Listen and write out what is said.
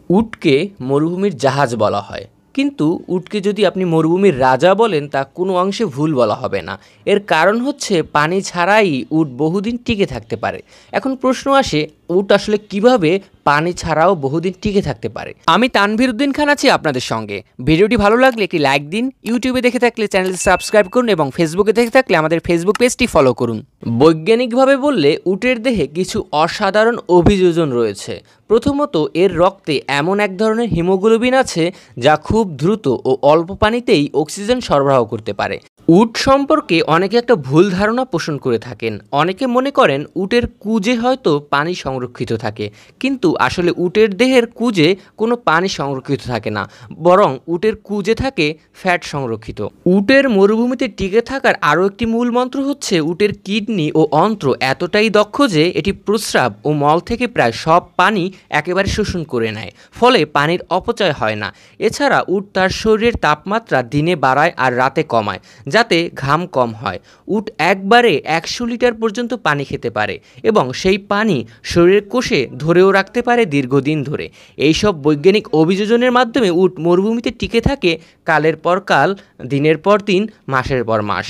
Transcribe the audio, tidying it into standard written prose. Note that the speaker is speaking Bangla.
উটকে মরুভূমির জাহাজ বলা হয়, কিন্তু উটকে যদি আপনি মরুভূমির রাজা বলেন তা কোনো অংশে ভুল বলা হবে না। এর কারণ হচ্ছে পানি ছাড়াই উট বহুদিন টিকে থাকতে পারে। এখন প্রশ্ন আসে, উট আসলে কিভাবে পানি ছাড়াও বহুদিন টিকে থাকতে পারে। আমি তানভীর উদ্দিন খান আছি আপনাদের সঙ্গে। ভিডিওটি ভালো লাগলে একটি লাইক দিন, ইউটিউবে দেখে থাকলে চ্যানেলটি সাবস্ক্রাইব করুন এবং ফেসবুকে দেখে থাকলে আমাদের ফেসবুক পেজটি ফলো করুন। বৈজ্ঞানিকভাবে বললে উটের দেহে কিছু অসাধারণ অভিযোজন রয়েছে। প্রথমত, এর রক্তে এমন এক ধরনের হিমোগ্লোবিন আছে যা খুব দ্রুত ও অল্প পানিতেই অক্সিজেন সরবরাহ করতে পারে। উট সম্পর্কে অনেকে একটা ভুল ধারণা পোষণ করে থাকেন। অনেকে মনে করেন উটের কুজে হয়তো পানি সংরক্ষিত থাকে, কিন্তু আসলে উটের দেহের কুজে কোনো পানি সংরক্ষিত থাকে না, বরং উটের কুজে থাকে ফ্যাট সংরক্ষিত। উটের মরুভূমিতে টিকে থাকার আরও একটি মূল মন্ত্র হচ্ছে উটের কিডনি ও অন্ত্র এতটাই দক্ষ যে এটি প্রস্রাব ও মল থেকে প্রায় সব পানি একেবারে শোষণ করে নেয়, ফলে পানির অপচয় হয় না। এছাড়া উট তার শরীরের তাপমাত্রা দিনে বাড়ায় আর রাতে কমায়, যাতে ঘাম কম হয়। উট একবারে 100 লিটার পর্যন্ত পানি খেতে পারে এবং সেই পানি শরীরের কোষে ধরেও রাখতে পারে দীর্ঘদিন ধরে। এইসব বৈজ্ঞানিক অভিযোজনের মাধ্যমে উট মরুভূমিতে টিকে থাকে কালের পর কাল, দিনের পর দিন, মাসের পর মাস।